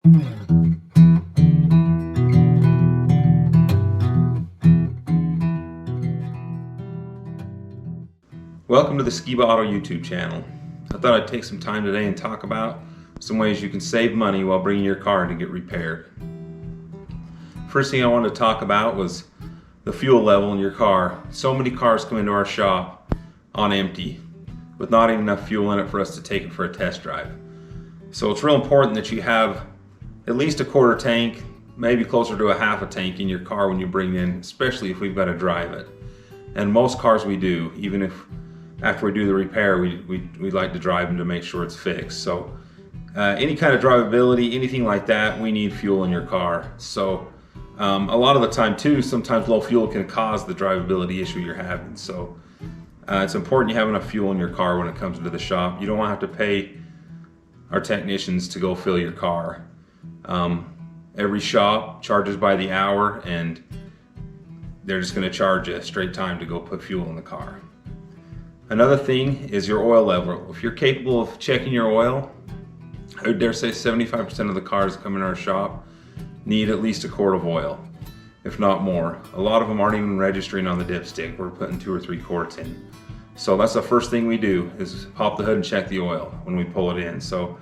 Welcome to the Skiba Auto YouTube channel. I thought I'd take some time today and talk about some ways you can save money while bringing your car to get repaired. First thing I wanted to talk about was the fuel level in your car. So many cars come into our shop on empty with not even enough fuel in it for us to take it for a test drive. So it's real important that you have at least a quarter tank, maybe closer to a half a tank in your car when you bring it in, especially if we've got to drive it. And most cars we do, even if after we do the repair, we like to drive them to make sure it's fixed. So any kind of drivability, anything like that, we need fuel in your car. So a lot of the time too, sometimes low fuel can cause the drivability issue you're having. So it's important you have enough fuel in your car when it comes to the shop. You don't want to have to pay our technicians to go fill your car. Every shop charges by the hour, and they're just going to charge you straight time to go put fuel in the car. Another thing is your oil level. If you're capable of checking your oil, I would dare say 75% of the cars that come in our shop need at least a quart of oil, if not more. A lot of them aren't even registering on the dipstick. We're putting 2 or 3 quarts in. So that's the first thing we do, is pop the hood and check the oil when we pull it in. So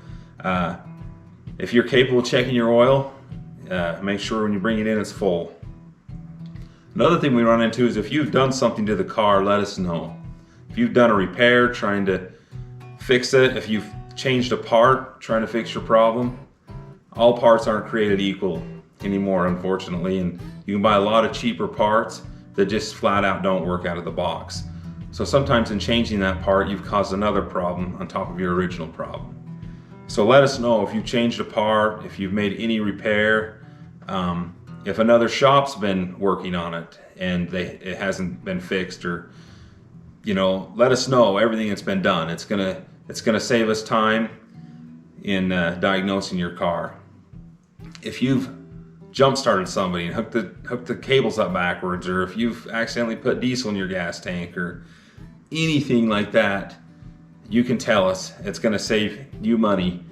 if you're capable of checking your oil, make sure when you bring it in it's full. Another thing we run into is if you've done something to the car, let us know. If you've done a repair trying to fix it, if you've changed a part trying to fix your problem, all parts aren't created equal anymore, unfortunately, and you can buy a lot of cheaper parts that just flat out don't work out of the box. So sometimes in changing that part, you've caused another problem on top of your original problem. So let us know if you've changed a part, if you've made any repair, if another shop's been working on it and it hasn't been fixed, or let us know everything that's been done. It's gonna save us time in diagnosing your car. If you've jump started somebody and hooked the cables up backwards, or if you've accidentally put diesel in your gas tank or anything like that, you can tell us. It's gonna save you money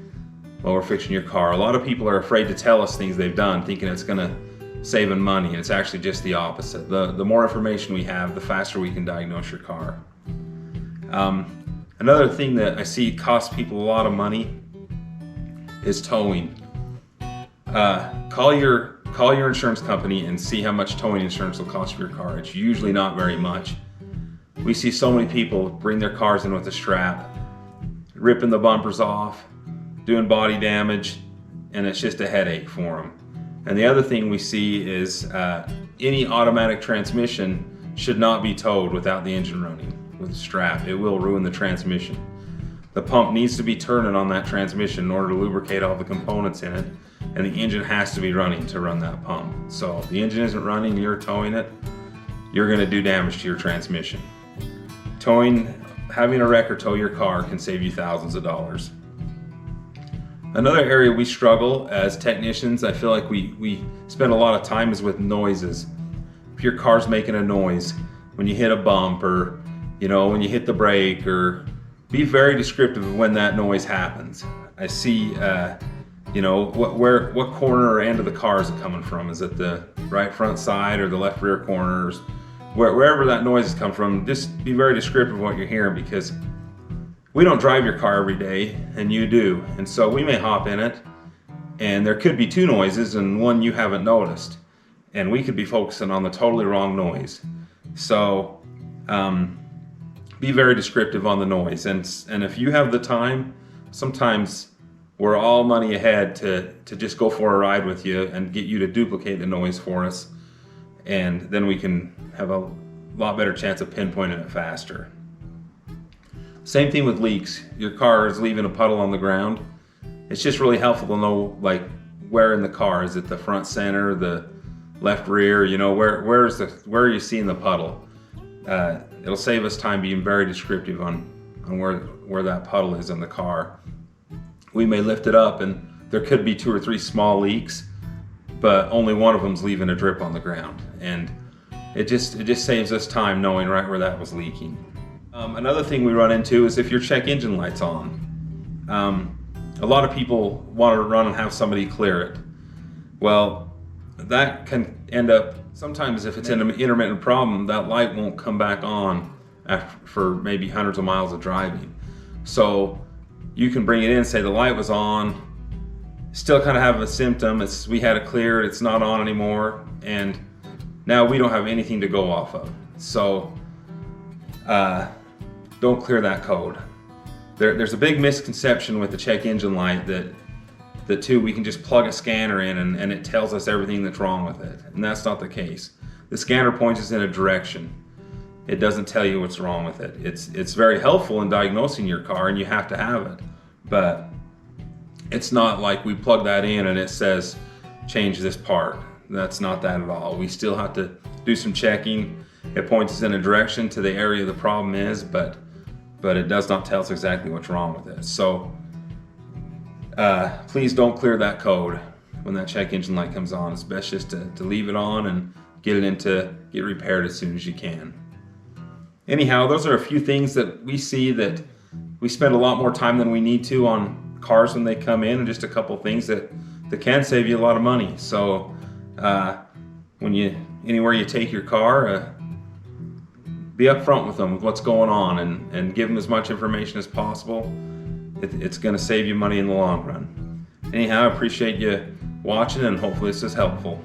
while we're fixing your car. A lot of people are afraid to tell us things they've done, thinking it's gonna save them money, and it's actually just the opposite. The more information we have, the faster we can diagnose your car. Another thing that I see costs people a lot of money is towing. Call your insurance company and see how much towing insurance will cost for your car. It's usually not very much. We see so many people bring their cars in with a strap, ripping the bumpers off, doing body damage, and it's just a headache for them. And the other thing we see is any automatic transmission should not be towed without the engine running with a strap. It will ruin the transmission. The pump needs to be turning on that transmission in order to lubricate all the components in it, and the engine has to be running to run that pump. So if the engine isn't running, you're towing it, you're going to do damage to your transmission. Having a wrecker tow your car can save you thousands of dollars. Another area we struggle as technicians, I feel like we spend a lot of time, is with noises. If your car's making a noise when you hit a bump, or when you hit the brake, or be very descriptive of when that noise happens. I see what corner or end of the car is it coming from? Is it the right front side or the left rear corners? Wherever that noise is coming from, just be very descriptive of what you're hearing, because we don't drive your car every day, and you do. And so we may hop in it, and there could be 2 noises and one you haven't noticed. And we could be focusing on the totally wrong noise. So be very descriptive on the noise. And if you have the time, sometimes we're all money ahead to just go for a ride with you and get you to duplicate the noise for us. And then we can have a lot better chance of pinpointing it faster. Same thing with leaks. Your car is leaving a puddle on the ground. It's just really helpful to know, like, where in the car. Is it the front center, the left rear? Where are you seeing the puddle? It'll save us time being very descriptive on where that puddle is in the car. We may lift it up and there could be 2 or 3 small leaks, but only one of them's leaving a drip on the ground. And it just saves us time knowing right where that was leaking. Another thing we run into is if your check engine light's on. A lot of people want to run and have somebody clear it. Well, that can end up, sometimes if it's an intermittent problem, that light won't come back on for maybe hundreds of miles of driving. So you can bring it in, say the light was on, still kind of have a symptom, we had it cleared, it's not on anymore, and now we don't have anything to go off of. So don't clear that code. There's a big misconception with the check engine light that too, we can just plug a scanner in and it tells us everything that's wrong with it. And that's not the case. The scanner points us in a direction. It doesn't tell you what's wrong with it. It's very helpful in diagnosing your car, and you have to have it. But it's not like we plug that in and it says, change this part. That's not that at all. We still have to do some checking. It points us in a direction to the area the problem is, but it does not tell us exactly what's wrong with it. So please don't clear that code when that check engine light comes on. It's best just to leave it on and get repaired as soon as you can. Anyhow, those are a few things that we see that we spend a lot more time than we need to on cars when they come in, and just a couple things that can save you a lot of money. So anywhere you take your car, be upfront with them with what's going on and give them as much information as possible. It's going to save you money in the long run. Anyhow, I appreciate you watching, and hopefully this is helpful.